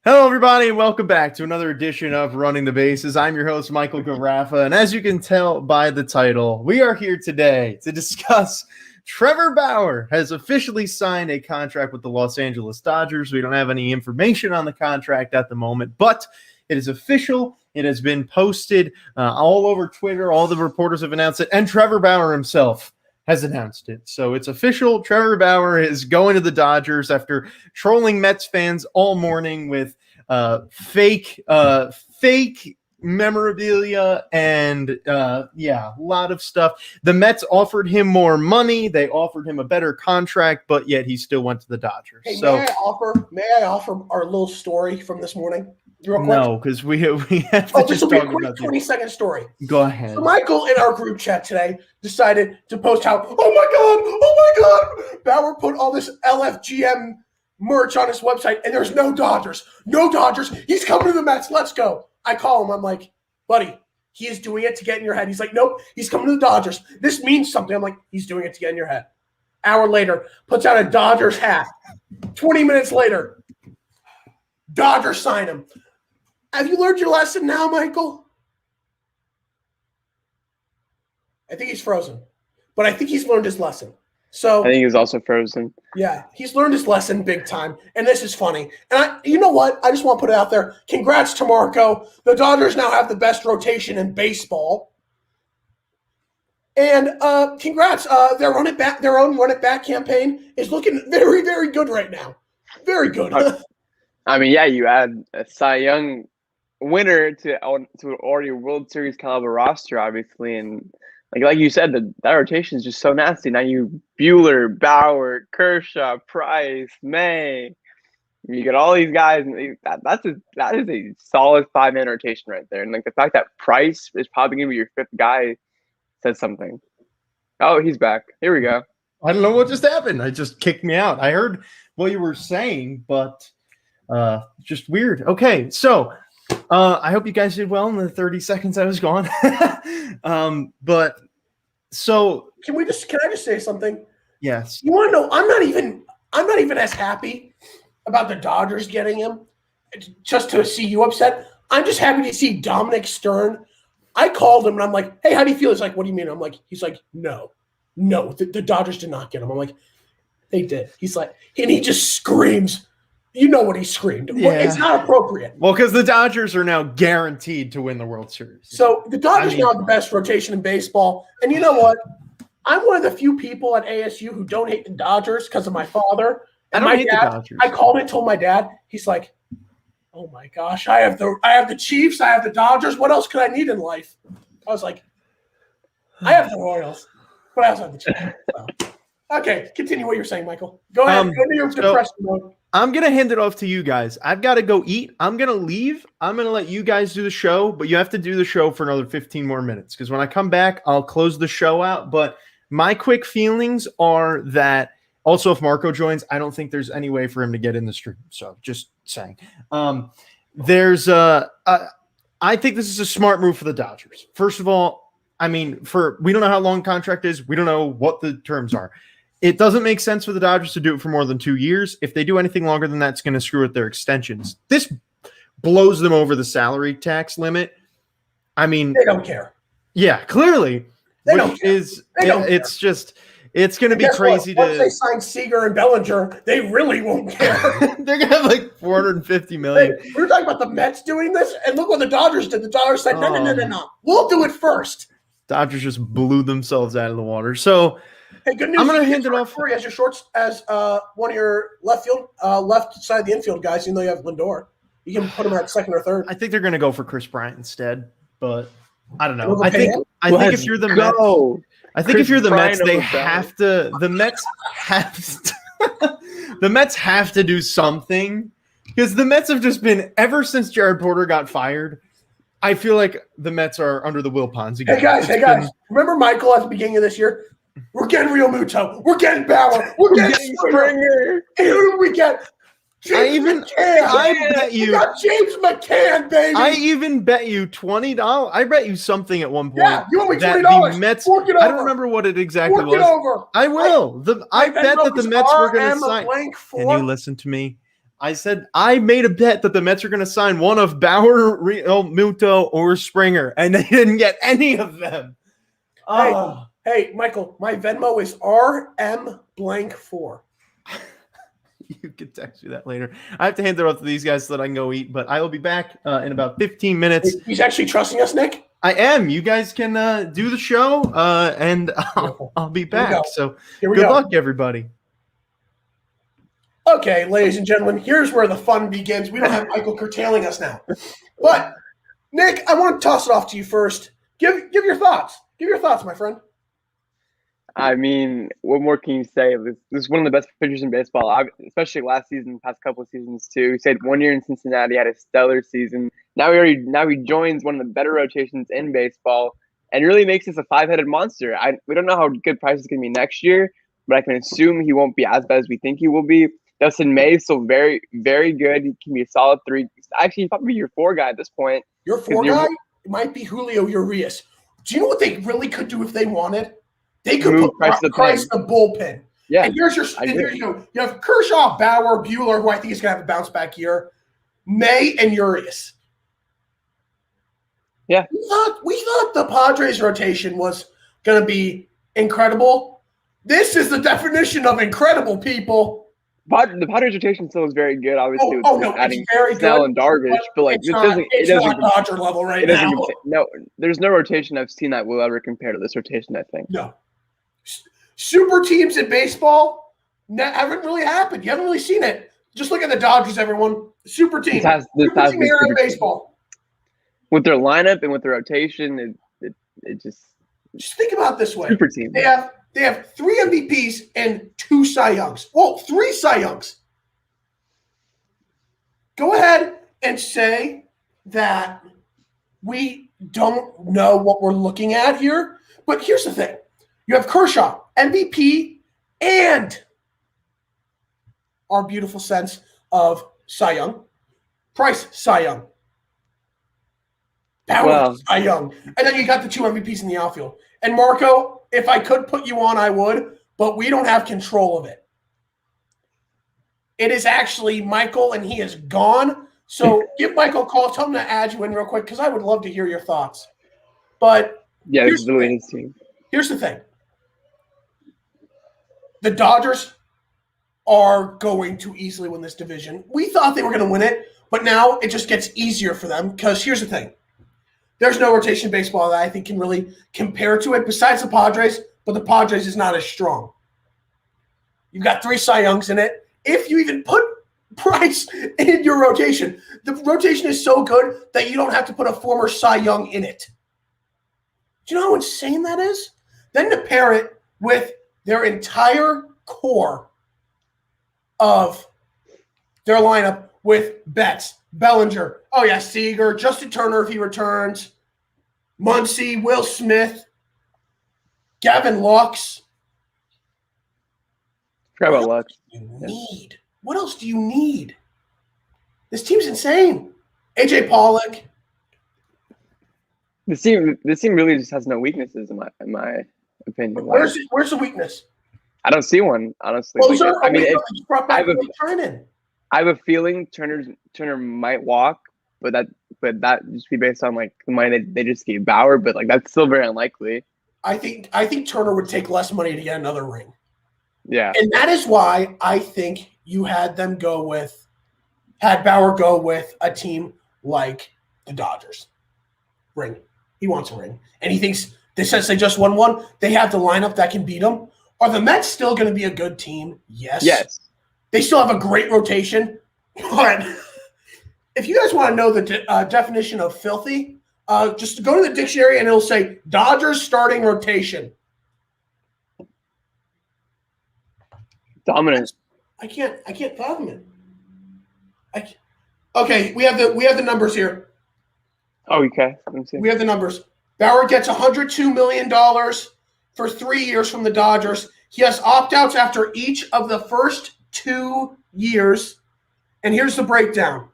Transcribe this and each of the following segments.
Hello, everybody, and welcome back to another edition of Running the Bases. I'm your host, Michael Garafa, and as you can tell by the title, we are here today to discuss Trevor Bauer has officially signed a contract with the Los Angeles Dodgers. We don't have any information on the contract at the moment, but it is official. It has been posted all over Twitter. All the reporters have announced it, and Trevor Bauer himself has announced it. So it's official. Trevor Bauer is going to the Dodgers after trolling Mets fans all morning with fake memorabilia and a lot of stuff. The Mets offered him more money. They offered him a better contract, but yet he still went to the Dodgers. Hey, so may I offer our little story from this morning? No, because we have to this will be a quick 20-second story. Go ahead. So Michael in our group chat today decided to post how, oh my God, Bauer put all this LFGM merch on his website and there's no Dodgers. No Dodgers. He's coming to the Mets. Let's go. I call him. I'm like, buddy, he is doing it to get in your head. He's like, nope, he's coming to the Dodgers. This means something. I'm like, he's doing it to get in your head. Hour later, puts out a Dodgers hat. 20 minutes later, Dodgers sign him. Have you learned your lesson now, Michael? I think he's frozen, but I think he's learned his lesson. So I think he's also frozen. Yeah, he's learned his lesson big time, and this is funny. And you know what? I just want to put it out there. Congrats to Marco. The Dodgers now have the best rotation in baseball. And congrats. Their own run it back campaign is looking very, very good right now. Very good. I mean, yeah, you add a Cy Young winner to already a World Series caliber roster, obviously, and like you said, that rotation is just so nasty. Now you Buehler, Bauer, Kershaw, Price, May. You get all these guys, and that is a solid 5-man rotation right there. And like the fact that Price is probably gonna be your 5th guy says something. Oh, he's back. Here we go. I don't know what just happened. It just kicked me out. I heard what you were saying, but just weird. Okay, so I hope you guys did well in the 30 seconds I was gone. But so can I just say something? Yes. You want to know? I'm not even as happy about the Dodgers getting him just to see you upset. I'm just happy to see Dominic Stern. I called him and I'm like, hey, how do you feel? He's like, what do you mean? I'm like, he's like, no, the Dodgers did not get him. I'm like, they did. He's like, and he just screams. You know what he screamed. Yeah. It's not appropriate. Well, because the Dodgers are now guaranteed to win the World Series. So the Dodgers now have the best rotation in baseball. And you know what? I'm one of the few people at ASU who don't hate the Dodgers because of my father. And my dad, I called and told my dad. He's like, oh my gosh, I have the Chiefs, I have the Dodgers. What else could I need in life? I was like, I have the Royals, but I also have the Chiefs. So. Okay, continue what you're saying, Michael. Go ahead. Go into your depression mode. I'm going to hand it off to you guys. I've got to go eat. I'm going to leave. I'm going to let you guys do the show, but you have to do the show for another 15 more minutes because when I come back, I'll close the show out. But my quick feelings are that also if Marco joins, I don't think there's any way for him to get in the stream. So just saying. I think this is a smart move for the Dodgers. First of all, I mean, we don't know how long the contract is. We don't know what the terms are. It doesn't make sense for the Dodgers to do it for more than 2 years. If they do anything longer than that, it's going to screw with their extensions. This blows them over the salary tax limit. I mean, they don't care. Yeah, clearly. They don't care. It's going to be crazy. Once they sign Seager and Bellinger, they really won't care. They're going to have like $450 million. Hey, we were talking about the Mets doing this, and look what the Dodgers did. The Dodgers said, no. We'll do it first. Dodgers just blew themselves out of the water. So, hey, good news. I'm going to hand it off as your shorts as one of your left side of the infield guys. Even though you have Lindor, you can put him at second or third. I think they're going to go for Chris Bryant instead, but I don't know. I think if you're the Mets, they have to. The Mets have to. The Mets have to do something because the Mets have just been ever since Jared Porter got fired. I feel like the Mets are under the Wilpons again. Hey guys! Remember Michael at the beginning of this year? We're getting Real Muto. We're getting Bauer. We're getting Springer. Hey, who do we get? I bet you. We got James McCann, baby. I even bet you $20. I bet you something at one point. Yeah, you owe me $20. The Mets. Fork it over. I don't remember what it exactly was. Fork it over. I will. I bet that the Mets were going to sign. And you listen to me. I said I made a bet that the Mets are going to sign one of Bauer, Real Muto, or Springer, and they didn't get any of them. Hey, Michael, my Venmo is RM blank 4. You can text me that later. I have to hand it off to these guys so that I can go eat, but I will be back in about 15 minutes. He's actually trusting us, Nick? I am. You guys can do the show, and I'll be back. So good luck, everybody. Okay, ladies and gentlemen, here's where the fun begins. We don't have Michael curtailing us now. But, Nick, I want to toss it off to you first. Give your thoughts. Give your thoughts, my friend. I mean, what more can you say? This is one of the best pitchers in baseball, especially last season, past couple of seasons too. He stayed 1 year in Cincinnati, had a stellar season. Now he joins one of the better rotations in baseball, and really makes this a 5-headed monster. We don't know how good Price is going to be next year, but I can assume he won't be as bad as we think he will be. Dustin May is still very, very good. He can be a solid 3. Actually, he's probably your 4 guy at this point. Your 4 guy might be Julio Urias. Do you know what they really could do if they wanted? They could put Price the bullpen. Yeah. And here's you have Kershaw, Bauer, Buehler, who I think is going to have a bounce back year, May, and Urias. Yeah. We thought the Padres rotation was going to be incredible. This is the definition of incredible, people. The Padres rotation still is very good, obviously. Adding very Snell good, and Darvish, but like it's not Dodger level right now. No, there's no rotation I've seen that will ever compare to this rotation, I think. No. Super teams in baseball haven't really happened. You haven't really seen it. Just look at the Dodgers, everyone. Super team. Super team era in baseball. With their lineup and with their rotation, it just think about it this way. Super team. They have 3 MVPs and 2 Cy Youngs. Well, 3 Cy Youngs. Go ahead and say that we don't know what we're looking at here. But here's the thing. You have Kershaw, MVP, and our beautiful sense of Cy Young. Price, Cy Young. Bauer, Cy Young. And then you got the 2 MVPs in the outfield. And Marco, if I could put you on, I would, but we don't have control of it. It is actually Michael, and he is gone. So give Michael a call. Tell him to add you in real quick because I would love to hear your thoughts. But yeah, this is really his team. Here's the thing. The Dodgers are going to easily win this division. We thought they were going to win it, but now it just gets easier for them because here's the thing. There's no rotation baseball that I think can really compare to it besides the Padres, but the Padres is not as strong. You've got 3 Cy Youngs in it. If you even put Price in your rotation, the rotation is so good that you don't have to put a former Cy Young in it. Do you know how insane that is? Then to pair it with their entire core of their lineup with Betts, Bellinger, Seager, Justin Turner if he returns, Muncy, Will Smith, Gavin Lux. Forgot about Lux. What else do you need? This team's insane. AJ Pollock. This team really just has no weaknesses in my opinion. Where's the weakness? I don't see one, honestly. I have a feeling Turner might walk, but that just be based on like the money they just gave Bauer, but like that's still very unlikely. I think Turner would take less money to get another ring. Yeah. And that is why I think you had Bauer go with a team like the Dodgers. Ring. He wants a ring. And he thinks since they just won one, they have the lineup that can beat them. Are the Mets still going to be a good team? Yes. Yes. They still have a great rotation. But if you guys want to know the definition of filthy, just go to the dictionary and it'll say Dodgers starting rotation. Dominant. I can't fathom it. Okay, we have the numbers here. Oh, okay. Let me see. We have the numbers. Bauer gets $102 million for 3 years from the Dodgers. He has opt-outs after each of the first 2 years. And here's the breakdown.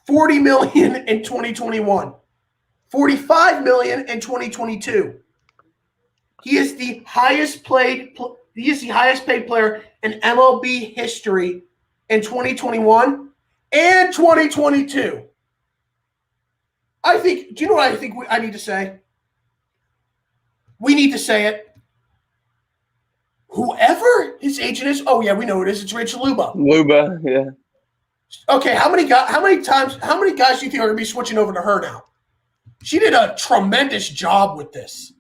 $40 million in 2021. $45 million in 2022. He is the highest paid player in MLB history in 2021 and 2022. I think, do you know what I think I need to say? We need to say it. Whoever his agent is, oh yeah, we know who it is. It's Rachel Luba. Luba, yeah. Okay, how many guys do you think are going to be switching over to her now? She did a tremendous job with this.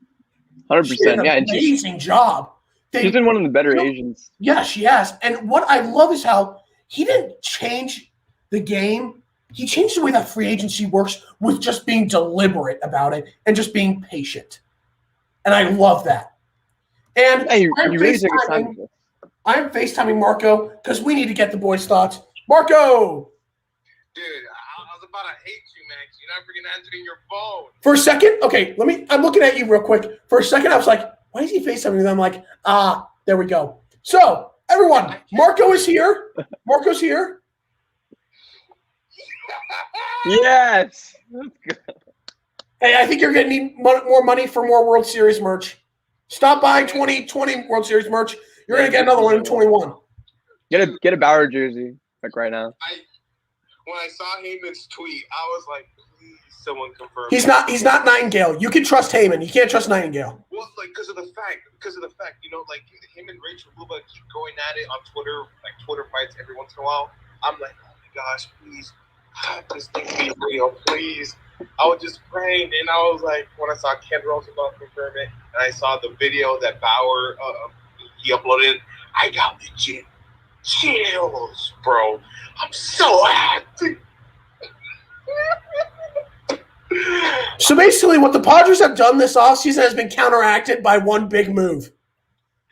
100%. She did an Yeah, and amazing job. she's been one of the better agents. Yeah, she has. And what I love is how he didn't change the game. He changed the way that free agency works with just being deliberate about it and just being patient. And I love that. And Yeah, you really took his time. I'm FaceTiming Marco because we need to get the boys' thoughts. Marco! Dude, I was about to hate you, Max. You're not freaking answering your phone. For a second, okay, I'm looking at you real quick. For a second, I was like, why is he FaceTiming me? I'm like, there we go. So, everyone, Marco is here. Marco's here. Yes. Hey, I think you're going to need more money for more World Series merch. Stop buying 2020 World Series merch. You're going to get another one in 21. Get a Bauer jersey, like right now. When I saw Heyman's tweet, I was like, please, someone confirm. He's not Nightingale. You can trust Heyman. You can't trust Nightingale. Well, like, because of the fact, you know, like, him and Rachel Luba keep going at it on Twitter, like, Twitter fights every once in a while. I'm like, oh my gosh, please, this thing be real, please. I was just praying, and I was like, when I saw Ken Rosenbaum confirm it, and I saw the video that Bauer, he uploaded, I got legit chills, bro. I'm so happy. So basically, what the Padres have done this offseason has been counteracted by one big move.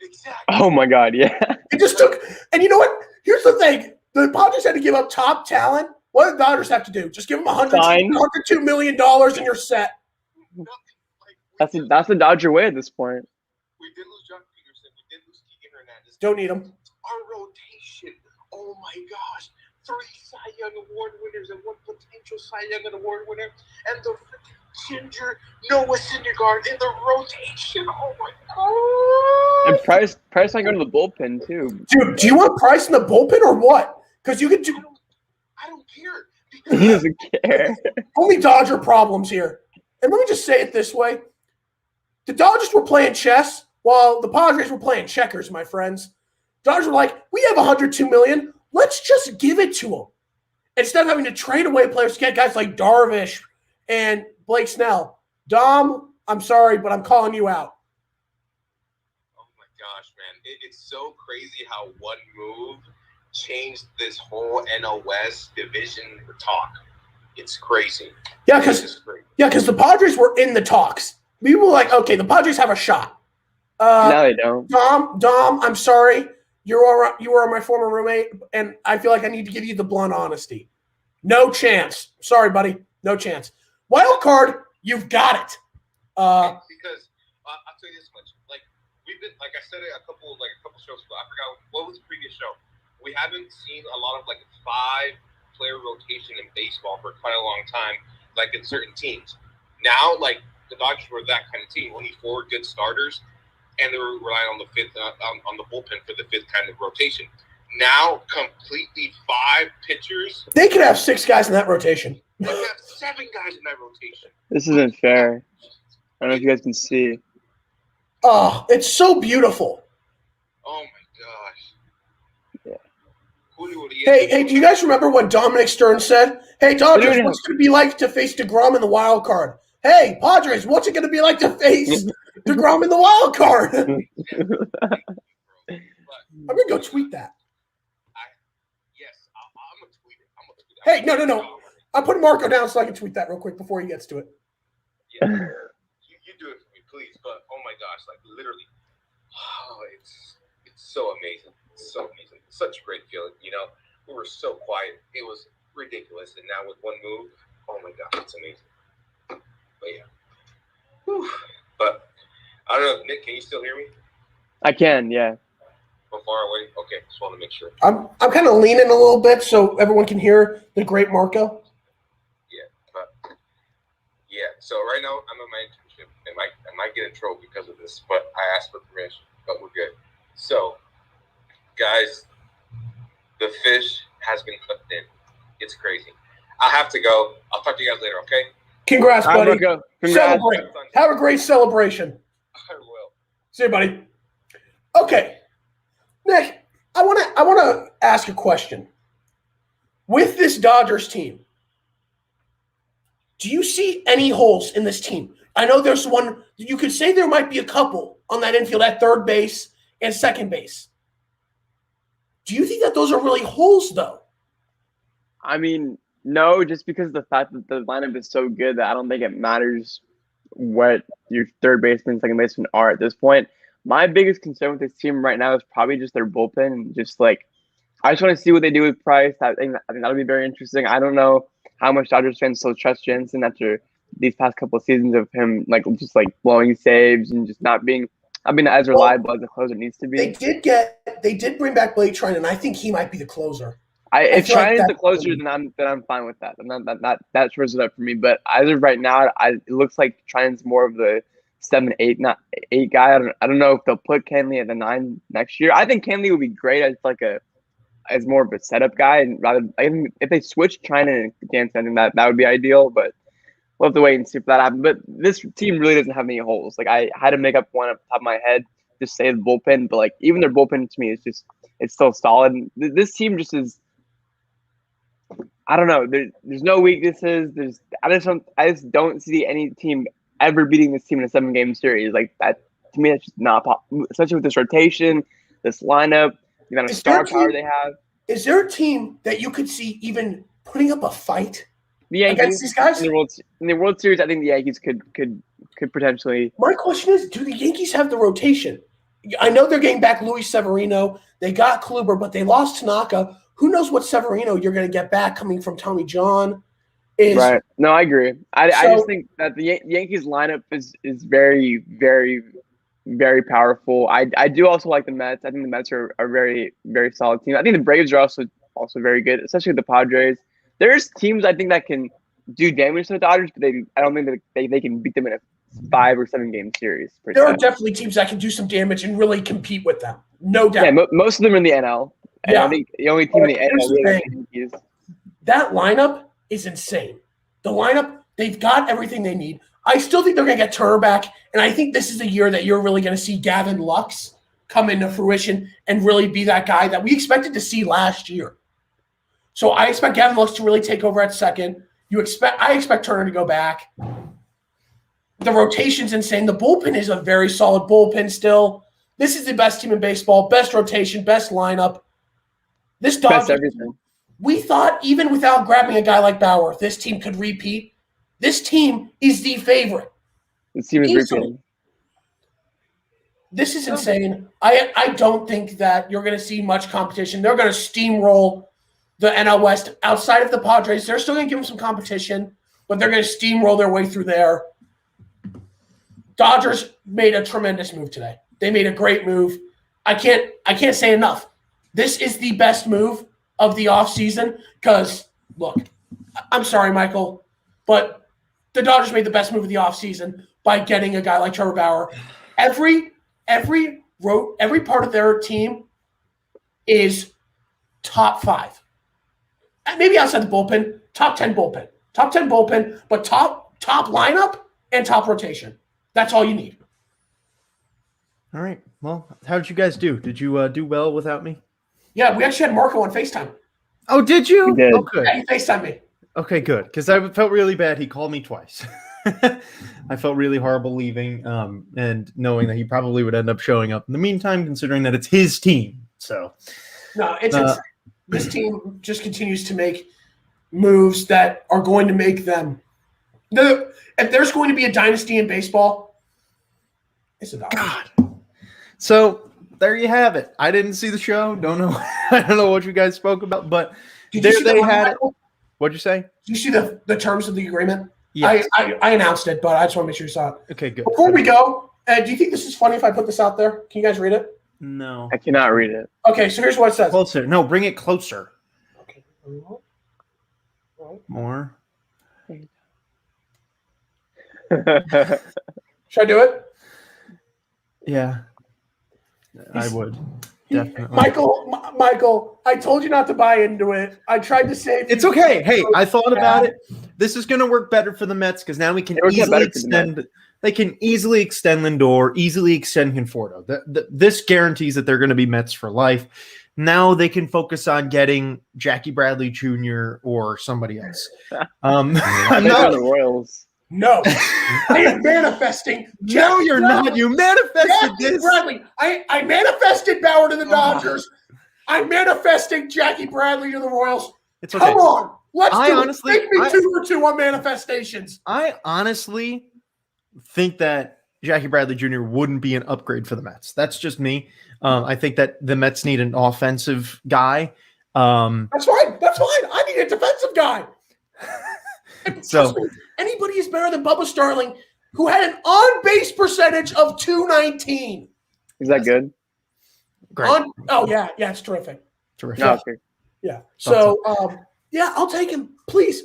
Exactly. Oh my God, yeah. It just took, and you know what? Here's the thing: the Padres had to give up top talent. What do the Dodgers have to do? Just give them $102 million and you're set. That's the Dodger way at this point. We did lose John Peterson. We did lose Keegan Hernandez. Don't need them. Our rotation. Oh my gosh. 3 Cy Young Award winners and 1 potential Cy Young Award winner. And the freaking ginger Noah Syndergaard in the rotation. Oh my God. And Price might go to the bullpen too. Dude, do you want Price in the bullpen or what? Because you could do. I don't care. He doesn't care. Only Dodger problems here. And let me just say it this way. The Dodgers were playing chess while the Padres were playing checkers, my friends. Dodgers were like, we have $102 million. Let's just give it to them. Instead of having to trade away players to get guys like Darvish and Blake Snell. Dom, I'm sorry, but I'm calling you out. Oh my gosh, man. It's so crazy how one move changed this whole NL West division talk. It's crazy. Yeah, because the Padres were in the talks. People were like, okay, the Padres have a shot. No, they don't. Dom, I'm sorry. You are my former roommate, and I feel like I need to give you the blunt honesty. No chance. Sorry, buddy. No chance. Wild card, you've got it. Because I'll tell you this much. Like we've been, like I said it a couple shows ago. I forgot what was the previous show. We haven't seen a lot of like 5-player rotation in baseball for quite a long time, like in certain teams. Now, like the Dodgers were that kind of team, only 4 good starters, and they were relying on the fifth on the bullpen for the 5th kind of rotation. Now, completely 5 pitchers. They could have 6 guys in that rotation. They have 7 guys in that rotation. This isn't fair. I don't know if you guys can see. Oh, it's so beautiful. Oh my gosh. Hey, do you guys remember when Dominic Stern said, hey, Dodgers, what's it going to be like to face DeGrom in the wild card? Hey, Padres, what's it going to be like to face DeGrom in the wild card? I'm going to go tweet that. Yes, I'm going to tweet it. Hey, no. I'm putting Marco down so I can tweet that real quick before he gets to it. Yeah. You do it for me, please. But, oh my gosh, like literally, it's so amazing. It's so amazing. It's such a great feeling, you know. We were so quiet. It was ridiculous. And now with one move, oh my gosh, it's amazing. But yeah. Whew. But I don't know, Nick, can you still hear me? I can, yeah. From far away? Okay, just want to make sure. I'm kind of leaning a little bit so everyone can hear the great Marco. Yeah, so right now I'm in my internship. I might get in trouble because of this, but I asked for permission, but we're good. So, guys, the fish has been cooked in. It's crazy. I have to go. I'll talk to you guys later, okay? Congrats, All right, buddy. Marco. Congrats. Celebrate. Have a great celebration. I will. See you, buddy. Okay, Nick, I want to ask a question. With this Dodgers team, do you see any holes in this team? I know there's one. You could say there might be a couple on that infield at third base and second base. Do you think that those are really holes, though? I mean, no, just because of the fact that the lineup is so good that I don't think it matters what your third baseman, second baseman are at this point. My biggest concern with this team right now is probably just their bullpen. And just like, I just want to see what they do with Price. I think that'll be very interesting. I don't know how much Dodgers fans still trust Jensen after these past couple of seasons of him just blowing saves and just not being as reliable as a closer needs to be. They did bring back Blake Trinan, and I think he might be the closer. If Trinan is the closer, then I'm fine with that. That shows it up for me. But as of right now, it looks like Trinan's more of the 7, 8, not 8 guy. I don't know if they'll put Kenley at the 9 next year. I think Kenley would be great as more of a setup guy, and if they switch Trinan and Jansen, then that would be ideal. But we'll have to wait and see if that happens. But this team really doesn't have any holes. Like, I had to make up one off the top of my head to say the bullpen, but even their bullpen to me is it's still solid. This team just is. I don't know. There's no weaknesses. I just don't see any team ever beating this team in a 7-game series. Like that to me, that's just not possible. Especially with this rotation, this lineup, the amount of star power they have. Is there a team that you could see even putting up a fight against these guys in the World Series? I think the Yankees could potentially. My question is, do the Yankees have the rotation? I know they're getting back Luis Severino. They got Kluber, but they lost Tanaka. Who knows what Severino you're going to get back coming from Tommy John? Right. No, I agree. I just think that the Yankees lineup is very, very, very powerful. I do also like the Mets. I think the Mets are a very, very solid team. I think the Braves are also very good, especially the Padres. There's teams I think that can do damage to the Dodgers, but I don't think that they can beat them in a 5 or 7 game series. There are definitely teams that can do some damage and really compete with them. No doubt. Yeah, most of them are in the NL. Yeah. I think the only team in the NL is that lineup is insane. The lineup, they've got everything they need. I still think they're going to get Turner back, and I think this is the year that you're really going to see Gavin Lux come into fruition and really be that guy that we expected to see last year. So I expect Gavin Lux to really take over at second. I expect Turner to go back. The rotation's insane. The bullpen is a very solid bullpen still. This is the best team in baseball, best rotation, best lineup. This Dodgers, everything. We thought even without grabbing a guy like Bauer, this team could repeat. This team is the favorite. This team is repeating. This is insane. I don't think that you're going to see much competition. They're going to steamroll the NL West. Outside of the Padres, they're still going to give them some competition, but they're going to steamroll their way through there. Dodgers made a tremendous move today. They made a great move. I can't say enough. This is the best move of the offseason because, look, I'm sorry, Michael, but the Dodgers made the best move of the offseason by getting a guy like Trevor Bauer. Every part of their team is top 5. Maybe outside the bullpen, top 10 bullpen. Top 10 bullpen, but top lineup and top rotation. That's all you need. All right. Well, how did you guys do? Did you do well without me? Yeah, we actually had Marco on FaceTime. Oh, did you? We did. Oh, good. Yeah, he FaceTimed me. Okay, good. Because I felt really bad. He called me twice. I felt really horrible leaving and knowing that he probably would end up showing up in the meantime, considering that it's his team. So, no, it's insane. This team just continues to make moves that are going to make them. If there's going to be a dynasty in baseball, it's a Dodgers. God. So there you have it. I didn't see the show. Don't know. I don't know what you guys spoke about, but there they had it. What'd you say? Did you see the terms of the agreement? Yes. I announced it, but I just want to make sure you saw it. Okay, good. Before we go, do you think this is funny if I put this out there? Can you guys read it? No. I cannot read it. Okay, so here's what it says. Closer. No, bring it closer. Okay. More. Should I do it? Yeah. I would. Definitely. Michael, I told you not to buy into it. I tried to save you. It's okay. Hey, I thought about it. This is going to work better for the Mets because now we can easily extend. They can easily extend Lindor, easily extend Conforto. This guarantees that they're going to be Mets for life. Now they can focus on getting Jackie Bradley Jr. or somebody else. I'm not the Royals. No, I am manifesting. No, you're not. You manifested Jackie this. Bradley. I manifested Bauer to the Dodgers. I'm manifesting Jackie Bradley to the Royals. It's okay. Come on, let's do honestly, it. Make me 2-2 on manifestations. I honestly think that Jackie Bradley Jr. wouldn't be an upgrade for the Mets. That's just me. I think that the Mets need an offensive guy. That's fine. I need a defensive guy. So anybody is better than Bubba Starling, who had an on-base percentage of .219. Is that good? great. Yeah, it's terrific. Terrific. No, okay. Yeah. So, I'll take him. Please,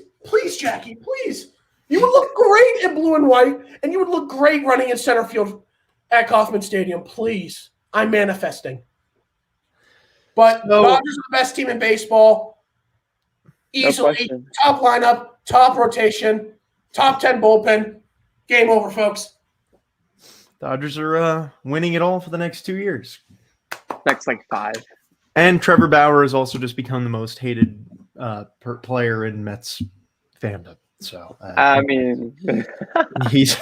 Jackie, please. You would look great in blue and white, and you would look great running in center field at Kauffman Stadium. Please. I'm manifesting. But Dodgers are the best team in baseball. Easily. No top lineup, top rotation, top 10 bullpen. Game over, folks. Dodgers are winning it all for the next 2 years. Next, 5. And Trevor Bauer has also just become the most hated player in Mets fandom. So he's.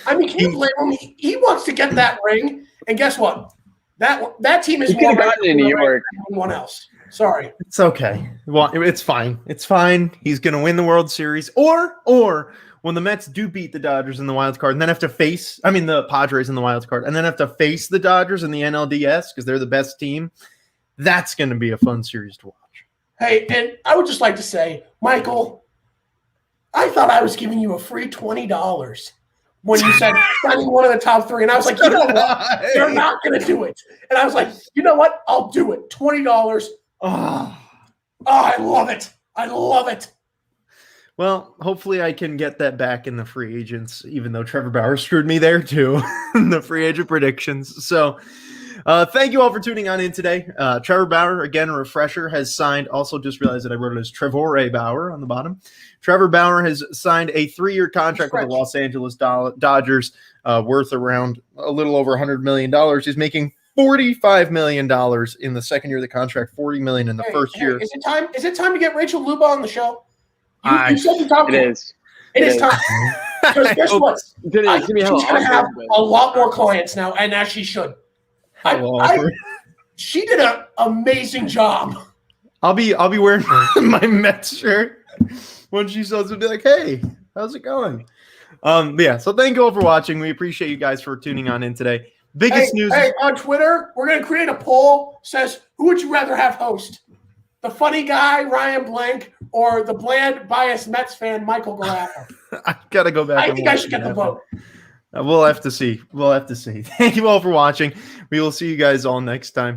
Can you blame him? He wants to get that ring, and guess what? That team is more more gotten in New York than anyone else. Sorry, it's okay. Well, it's fine. It's fine. He's going to win the World Series, or when the Mets do beat the Dodgers in the wild card, and then have to face, the Padres in the wild card, and then have to face the Dodgers in the NLDS because they're the best team. That's going to be a fun series to watch. Hey, and I would just like to say, Michael, I thought I was giving you a free $20 when you said signing one of the top 3, and I was like, you know what? They're not going to do it. And I was like, you know what? I'll do it. $20. Oh, I love it. I love it. Well, hopefully I can get that back in the free agents, even though Trevor Bauer screwed me there too in the free agent predictions. So thank you all for tuning on in today. Trevor Bauer, again, a refresher, has signed. Also just realized that I wrote it as Trevor Bauer on the bottom. Trevor Bauer has signed a 3-year contract with the Los Angeles Dodgers worth around a little over $100 million. He's making $45 million in the second year of the contract, $40 million in the first year. Is it time to get Rachel Luba on the show? You said you talked It is. It is time. Because guess what? She's going to have a lot more clients now, and as she should. She did an amazing job. I'll be wearing my Mets shirt when she says it, be like, hey, how's it going? So thank you all for watching. We appreciate you guys for tuning on in today. Biggest news. Hey, on Twitter, we're going to create a poll. Says, who would you rather have host? The funny guy, Ryan Blank, or the bland, biased Mets fan, Michael Garaffa? I got to go back. I think I should get the vote. We'll have to see. Thank you all for watching. We will see you guys all next time.